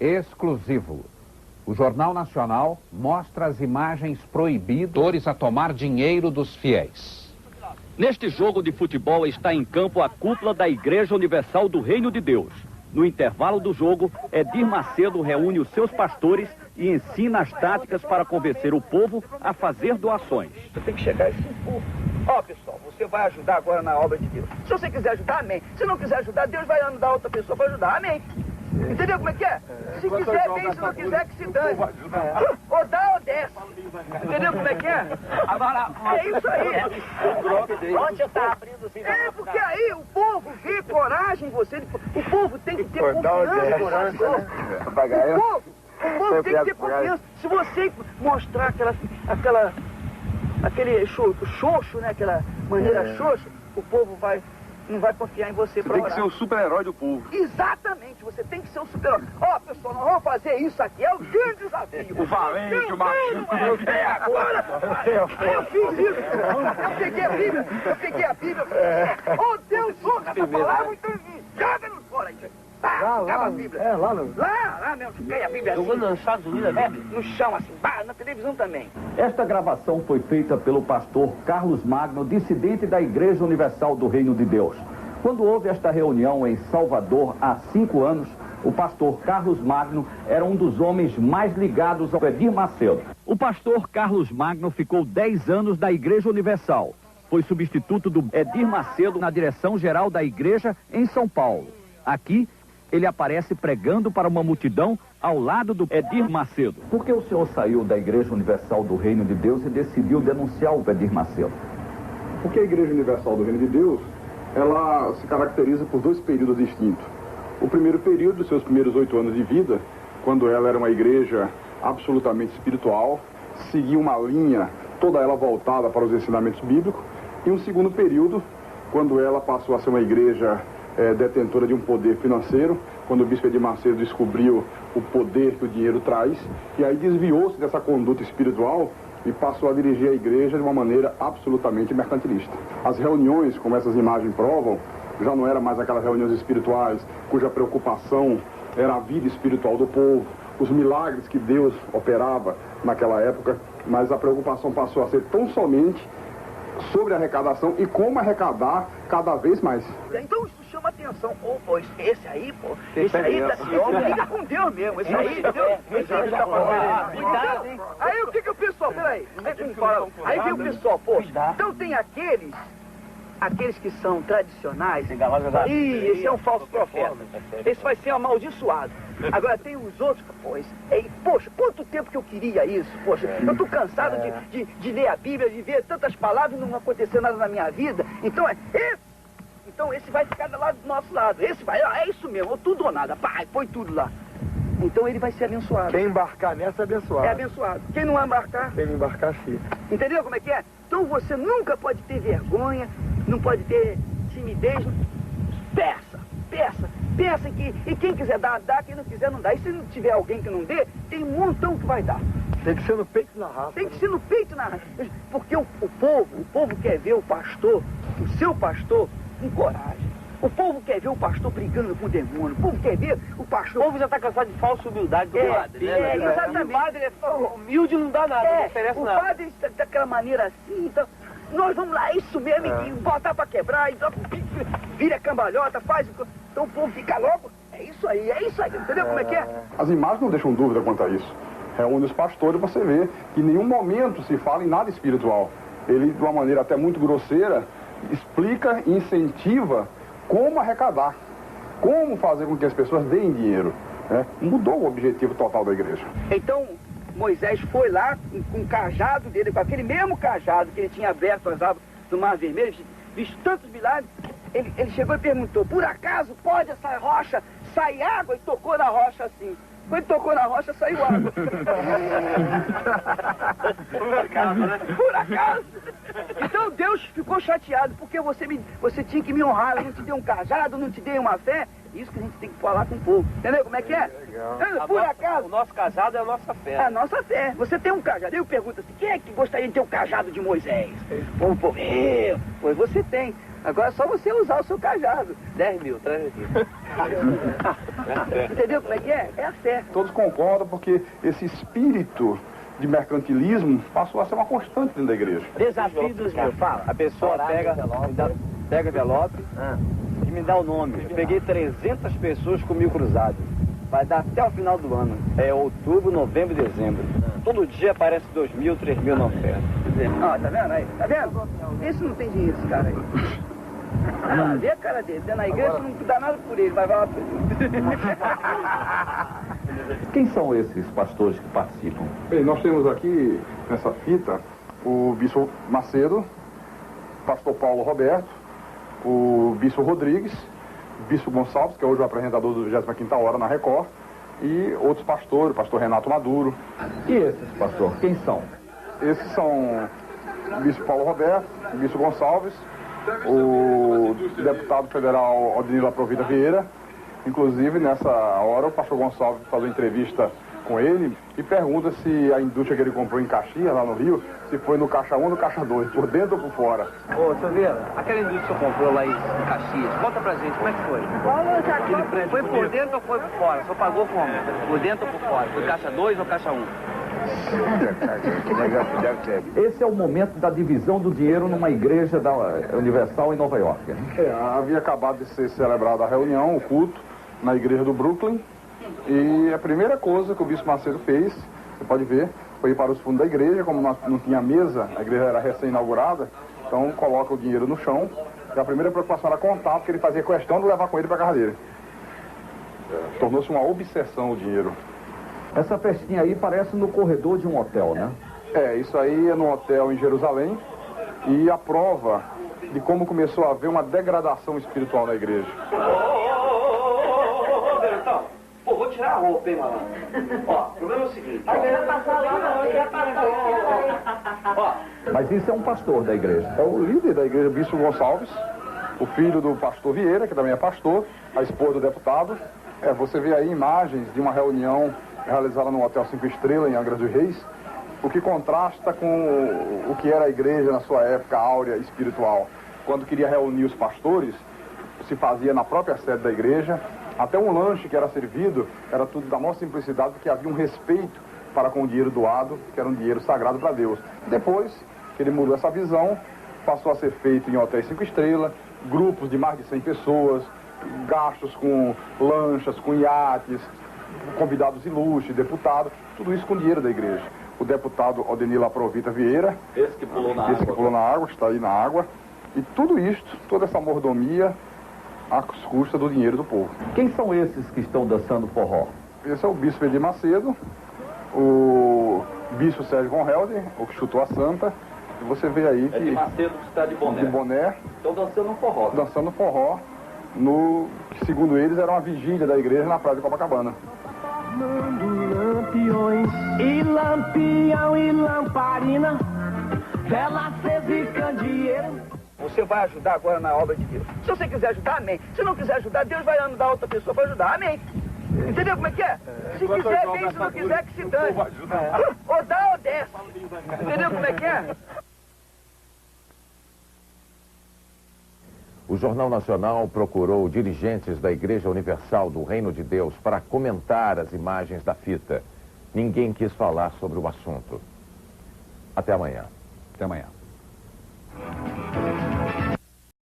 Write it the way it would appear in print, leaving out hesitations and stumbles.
exclusivo. O Jornal Nacional mostra as imagens proibidas a tomar dinheiro dos fiéis. Neste jogo de futebol está em campo a cúpula da Igreja Universal do Reino de Deus. No intervalo do jogo, Edir Macedo reúne os seus pastores e ensina as táticas para convencer o povo a fazer doações. Você tem que chegar assim, ó, pessoal, você vai ajudar agora na obra de Deus. Se você quiser ajudar, amém. Se não quiser ajudar, Deus vai mandar outra pessoa para ajudar, amém. Entendeu como é que é? Se quiser, bem, se não quiser, que se dane. Ou dá ou desce. Entendeu como é que é? Agora, é isso aí. Onde está abrindo assim? É, porque aí o povo vê coragem em você. O povo tem que ter confiança. O povo tem que ter confiança. Se você mostrar aquele xoxo, né? Aquela maneira xoxa, o povo não vai confiar em você. Você tem que ser o super-herói do povo. Exatamente, você tem que ser o super-herói. Ó, pessoal, nós vamos fazer isso aqui, é o grande desafio. O valente, o macho. Agora, eu fiz isso. Eu peguei a Bíblia. Oh, Deus, ouça essa palavra, então joga-nos fora aí. Acaba a Bíblia. Lá mesmo, peguei a Bíblia assim. Jogando nos Estados Unidos, no chão, assim, na televisão também. Esta gravação foi feita pelo pastor Carlos Magno, dissidente da Igreja Universal do Reino de Deus. Quando houve esta reunião em Salvador há 5 anos, o pastor Carlos Magno era um dos homens mais ligados ao Edir Macedo. O pastor Carlos Magno ficou 10 anos da Igreja Universal. Foi substituto do Edir Macedo na direção-geral da igreja em São Paulo. Aqui, ele aparece pregando para uma multidão ao lado do Edir Macedo. Por que o senhor saiu da Igreja Universal do Reino de Deus e decidiu denunciar o Edir Macedo? Porque a Igreja Universal do Reino de Deus, ela se caracteriza por 2 períodos distintos. O primeiro período, dos seus primeiros 8 anos de vida, quando ela era uma igreja absolutamente espiritual, seguia uma linha, toda ela voltada para os ensinamentos bíblicos. E um segundo período, quando ela passou a ser uma igreja detentora de um poder financeiro, quando o bispo Edir Macedo descobriu o poder que o dinheiro traz, e aí desviou-se dessa conduta espiritual e passou a dirigir a igreja de uma maneira absolutamente mercantilista. As reuniões, como essas imagens provam, já não eram mais aquelas reuniões espirituais cuja preocupação era a vida espiritual do povo, os milagres que Deus operava naquela época, mas a preocupação passou a ser tão somente sobre a arrecadação e como arrecadar cada vez mais. Então isso chama atenção. Pô, esse aí, liga com Deus mesmo. Esse aí, Deus tá fazendo. Aí o que o pessoal, peraí, aí vem o pessoal, pô, então tem aqueles que são tradicionais, esse é um falso profeta, esse vai ser amaldiçoado. Agora tem os outros, poxa, quanto tempo que eu queria isso, poxa, eu tô cansado de ler a Bíblia, de ver tantas palavras e não acontecer nada na minha vida, então esse vai ficar do nosso lado, esse vai, é isso mesmo, tudo ou nada, põe tudo lá. Então ele vai ser abençoado. Quem embarcar nessa é abençoado. É abençoado. Quem não embarcar... Quem não embarcar, sim. Entendeu como é que é? Então você nunca pode ter vergonha, não pode ter timidez. Peça e quem quiser dar, dá, quem não quiser não dá. E se não tiver alguém que não dê, tem um montão que vai dar. Tem que ser no peito e na raça. Tem que ser no peito e na raça. Porque o povo quer ver o pastor, o seu pastor, com coragem. O povo quer ver o pastor brigando com o demônio. O povo quer ver o pastor... O povo já está cansado de falsa humildade do padre. Exatamente. O padre é humilde, não dá nada, não oferece nada. O padre está daquela maneira assim, então... Nós vamos lá, é isso mesmo, e botar pra quebrar, e vira cambalhota, faz... Então o povo fica logo, é isso aí, entendeu como é que é? As imagens não deixam dúvida quanto a isso. Reúne os pastores, você vê que em nenhum momento se fala em nada espiritual. Ele, de uma maneira até muito grosseira, explica e incentiva como arrecadar, como fazer com que as pessoas deem dinheiro. Né? Mudou o objetivo total da igreja. Então... Moisés foi lá com o cajado dele, com aquele mesmo cajado que ele tinha aberto as águas do Mar Vermelho, visto tantos milagres, ele chegou e perguntou, por acaso pode essa rocha sair água? E tocou na rocha assim. Quando tocou na rocha, saiu água. Por acaso, né? Por acaso. Então Deus ficou chateado, porque você tinha que me honrar, eu não te dei um cajado, não te dei uma fé, Isso que a gente tem que falar com o povo. Entendeu como é que é? Por acaso... O nosso cajado é a nossa fé. É a nossa fé. Você tem um cajado. Eu pergunto assim, quem é que gostaria de ter um cajado de Moisés? O povo, eu. Pois você tem. Agora é só você usar o seu cajado. 10 mil, traz aqui. Entendeu como é que é? É a fé. Todos concordam porque esse espírito de mercantilismo passou a ser uma constante dentro da igreja. Desafio dos meus. Fala. A pessoa pega envelope e me dá o nome. Eu peguei 300 pessoas com 1000 cruzados. Vai dar até o final do ano. É outubro, novembro e dezembro. Todo dia aparece 2.000, 3.000 na oferta. Ó, tá vendo aí? Tá vendo? Esse não tem dinheiro, esse cara aí. Ah, vê a cara dele. Na igreja não dá nada por ele, vai lá por ele. Quem são esses pastores que participam? Bem, nós temos aqui nessa fita o bispo Macedo, pastor Paulo Roberto, o bispo Rodrigues, o bispo Gonçalves, que é hoje o apresentador do 25ª Hora na Record, e outros pastores, o pastor Renato Maduro. E esses, pastor, quem são? Esses são o bispo Paulo Roberto, o bispo Gonçalves, o deputado federal Odinilo Aprovita Vieira. Inclusive, nessa hora, o pastor Gonçalves faz uma entrevista com ele e pergunta se a indústria que ele comprou em Caxias, lá no Rio, se foi no caixa 1 ou no caixa 2, por dentro ou por fora. Ô, Silveira, aquela indústria que você comprou lá em Caxias, conta pra gente, como é que foi? Foi por dentro ou foi por fora? Você pagou como? Por dentro ou por fora? Foi caixa 2 ou caixa 1? Esse é o momento da divisão do dinheiro numa igreja da Universal em Nova York. Havia acabado de ser celebrada a reunião, o culto, na igreja do Brooklyn, e a primeira coisa que o bispo Macedo fez, você pode ver, foi ir para os fundos da igreja. Como não tinha mesa, a igreja era recém-inaugurada, então coloca o dinheiro no chão, e a primeira preocupação era contar, porque ele fazia questão de levar com ele para a casa dele. Tornou-se uma obsessão o dinheiro. Essa festinha aí parece no corredor de um hotel, né? Isso aí é num hotel em Jerusalém, e a prova de como começou a haver uma degradação espiritual na igreja. Pô, vou tirar a roupa, hein, malandro? Ó, o problema é o seguinte, ó. Mas isso é um pastor da igreja. É o líder da igreja, bispo Gonçalves, o filho do pastor Vieira, que também é pastor, a esposa do deputado. Você vê aí imagens de uma reunião realizada no Hotel 5 Estrelas, em Angra dos Reis, o que contrasta com o que era a igreja na sua época áurea espiritual. Quando queria reunir os pastores, se fazia na própria sede da igreja. Até um lanche que era servido era tudo da maior simplicidade, porque havia um respeito para com o dinheiro doado, que era um dinheiro sagrado para Deus. Depois que ele mudou essa visão, passou a ser feito em hotéis 5 estrelas, grupos de mais de 100 pessoas, gastos com lanchas, com iates, convidados ilustres, deputados, tudo isso com dinheiro da igreja. O deputado Odinilo Aprovita Vieira, Esse que pulou na água, está aí na água, e tudo isto, toda essa mordomia, às custas do dinheiro do povo. Quem são esses que estão dançando forró? Esse é o bispo Edir Macedo, o bispo Sérgio Von Helder, o que chutou a santa, e você vê aí que... Edir Macedo que está de boné. Estão dançando forró. Dançando forró, no que segundo eles era uma vigília da igreja na praia de Copacabana. Lampiões e lampião e lamparina, vela acesa e candeeiro. Você vai ajudar agora na obra de Deus. Se você quiser ajudar, amém. Se não quiser ajudar, Deus vai dar outra pessoa para ajudar, amém. Entendeu como é que é? Se quiser, bem, se não quiser, que se dane. Ou dá ou desce. Entendeu como é que é? O Jornal Nacional procurou dirigentes da Igreja Universal do Reino de Deus para comentar as imagens da fita. Ninguém quis falar sobre o assunto. Até amanhã. Até amanhã.